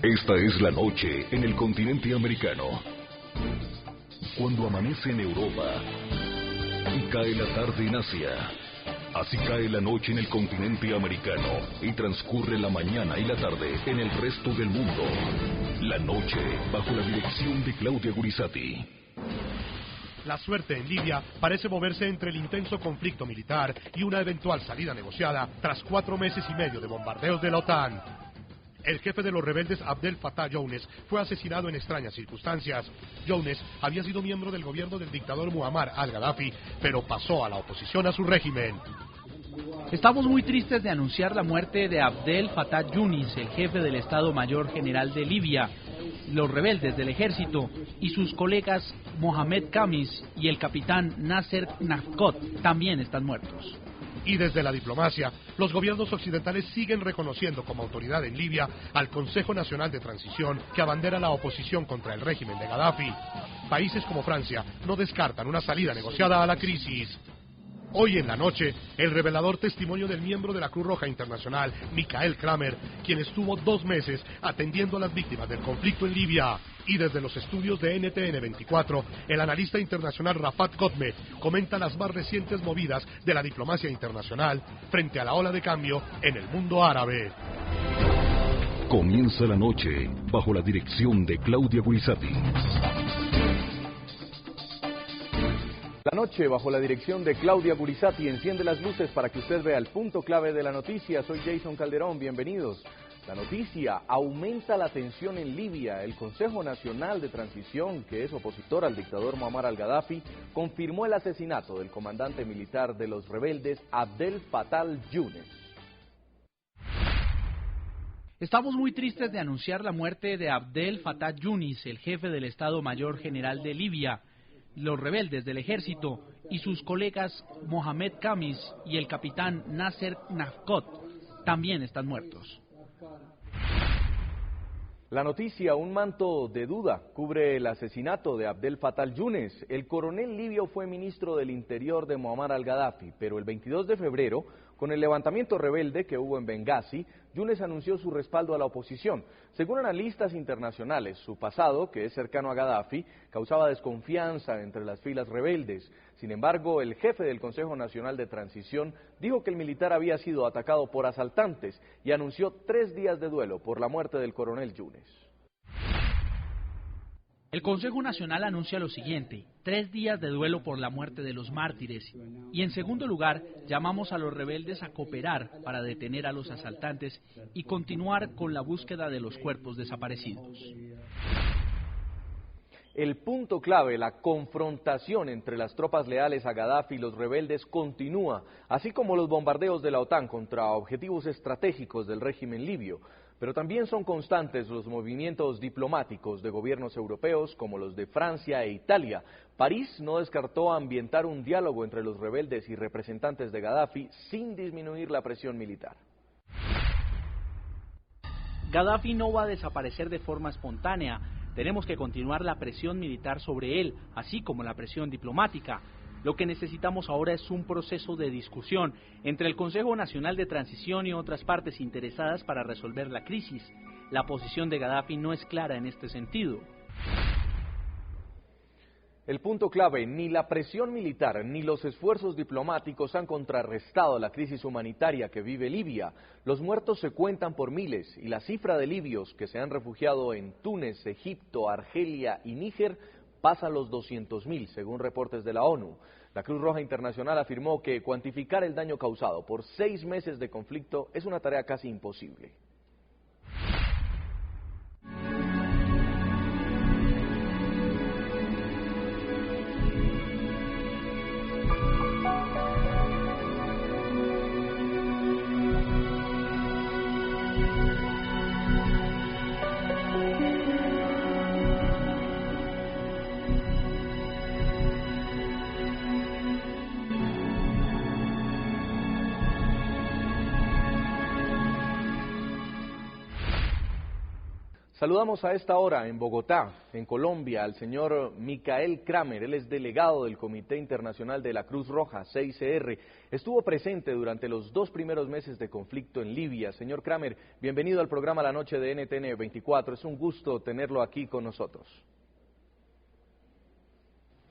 Esta es la noche en el continente americano. Cuando amanece en Europa y cae la tarde en Asia. Así cae la noche en el continente americano y transcurre la mañana y la tarde en el resto del mundo. La noche bajo la dirección de Claudia Gurizati. La suerte en Libia parece moverse entre el intenso conflicto militar y una eventual salida negociada tras 4 meses y medio de bombardeos de la OTAN. El jefe de los rebeldes Abdel Fattah Younes fue asesinado en extrañas circunstancias. Younes había sido miembro del gobierno del dictador Muammar al-Gaddafi, pero pasó a la oposición a su régimen. Estamos muy tristes de anunciar la muerte de Abdel Fattah Younes, el jefe del Estado Mayor General de Libia. Los rebeldes del ejército y sus colegas Mohamed Khamis y el capitán Nasser Nafkot también están muertos. Y desde la diplomacia, los gobiernos occidentales siguen reconociendo como autoridad en Libia al Consejo Nacional de Transición que abandera la oposición contra el régimen de Gaddafi. Países como Francia no descartan una salida negociada a la crisis. Hoy en la noche, el revelador testimonio del miembro de la Cruz Roja Internacional, Michael Kramer, quien estuvo 2 meses atendiendo a las víctimas del conflicto en Libia. Y desde los estudios de NTN 24, el analista internacional Rafat Kotme comenta las más recientes movidas de la diplomacia internacional frente a la ola de cambio en el mundo árabe. Comienza la noche bajo la dirección de Claudia Gurizati. La noche bajo la dirección de Claudia Gurizati enciende las luces para que usted vea el punto clave de la noticia. Soy Jason Calderón, bienvenidos. La noticia: aumenta la tensión en Libia. El Consejo Nacional de Transición, que es opositor al dictador Muammar al-Gaddafi, confirmó el asesinato del comandante militar de los rebeldes Abdel Fattah Younes. Estamos muy tristes de anunciar la muerte de Abdel Fattah Younes, el jefe del Estado Mayor General de Libia. Los rebeldes del ejército y sus colegas Mohamed Khamis y el capitán Nasser Nafkot también están muertos. La noticia: un manto de duda cubre el asesinato de Abdel Fattah Younes. El coronel libio fue ministro del Interior de Muammar al-Gaddafi, pero el 22 de febrero, con el levantamiento rebelde que hubo en Benghazi, Younes anunció su respaldo a la oposición. Según analistas internacionales, su pasado, que es cercano a Gaddafi, causaba desconfianza entre las filas rebeldes. Sin embargo, el jefe del Consejo Nacional de Transición dijo que el militar había sido atacado por asaltantes y anunció 3 días de duelo por la muerte del coronel Younes. El Consejo Nacional anuncia lo siguiente: 3 días de duelo por la muerte de los mártires. Y en segundo lugar, llamamos a los rebeldes a cooperar para detener a los asaltantes y continuar con la búsqueda de los cuerpos desaparecidos. El punto clave: la confrontación entre las tropas leales a Gaddafi y los rebeldes continúa, así como los bombardeos de la OTAN contra objetivos estratégicos del régimen libio. Pero también son constantes los movimientos diplomáticos de gobiernos europeos como los de Francia e Italia. París no descartó ambientar un diálogo entre los rebeldes y representantes de Gaddafi sin disminuir la presión militar. Gaddafi no va a desaparecer de forma espontánea. Tenemos que continuar la presión militar sobre él, así como la presión diplomática. Lo que necesitamos ahora es un proceso de discusión entre el Consejo Nacional de Transición y otras partes interesadas para resolver la crisis. La posición de Gaddafi no es clara en este sentido. El punto clave: ni la presión militar ni los esfuerzos diplomáticos han contrarrestado la crisis humanitaria que vive Libia. Los muertos se cuentan por miles y la cifra de libios que se han refugiado en Túnez, Egipto, Argelia y Níger pasa los 200.000, según reportes de la ONU. La Cruz Roja Internacional afirmó que cuantificar el daño causado por 6 meses de conflicto es una tarea casi imposible. Saludamos a esta hora en Bogotá, en Colombia, al señor Michael Kramer. Él es delegado del Comité Internacional de la Cruz Roja, CICR. Estuvo presente durante los 2 primeros meses de conflicto en Libia. Señor Kramer, bienvenido al programa La Noche de NTN 24. Es un gusto tenerlo aquí con nosotros.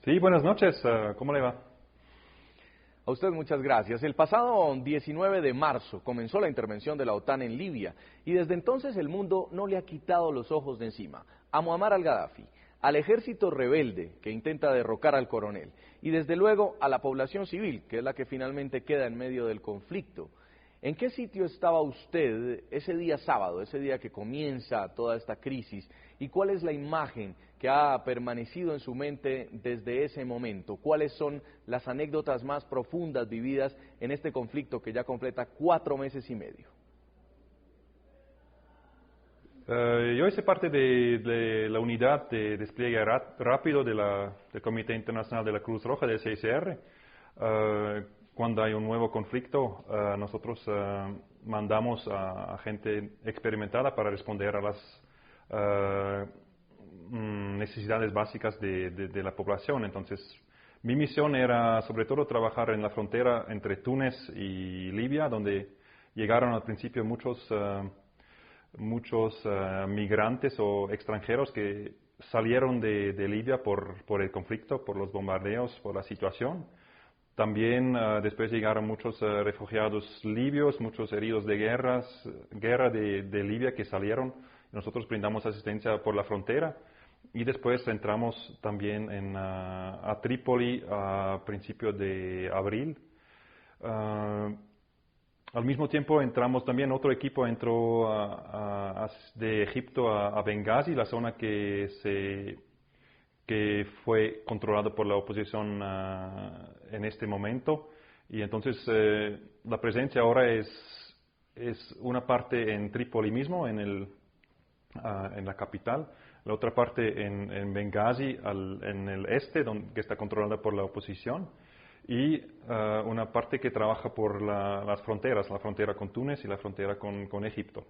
Sí, buenas noches. ¿Cómo le va? A usted muchas gracias. El pasado 19 de marzo comenzó la intervención de la OTAN en Libia y desde entonces el mundo no le ha quitado los ojos de encima a Muammar al-Gaddafi, al ejército rebelde que intenta derrocar al coronel y desde luego a la población civil, que es la que finalmente queda en medio del conflicto. ¿En qué sitio estaba usted ese día sábado, ese día que comienza toda esta crisis? ¿Y cuál es la imagen que ha permanecido en su mente desde ese momento? ¿Cuáles son las anécdotas más profundas vividas en este conflicto que ya completa 4 meses y medio? Yo hice parte de la unidad de despliegue rápido del Comité Internacional de la Cruz Roja, del CICR. Cuando hay un nuevo conflicto, nosotros mandamos a gente experimentada para responder a las necesidades básicas de la población. Entonces, mi misión era sobre todo trabajar en la frontera entre Túnez y Libia, donde llegaron al principio muchos migrantes o extranjeros que salieron de Libia por el conflicto, por los bombardeos, por la situación. También después llegaron muchos refugiados libios, muchos heridos de guerra de Libia que salieron. Nosotros brindamos asistencia por la frontera y después entramos también a Trípoli a principios de abril. Al mismo tiempo entramos también, otro equipo entró de Egipto a Benghazi, la zona que fue controlada por la oposición en este momento. Y entonces la presencia ahora es una parte en Trípoli mismo, en la capital, la otra parte en Benghazi, en el este, que está controlada por la oposición, y una parte que trabaja por las fronteras, la frontera con Túnez y la frontera con Egipto.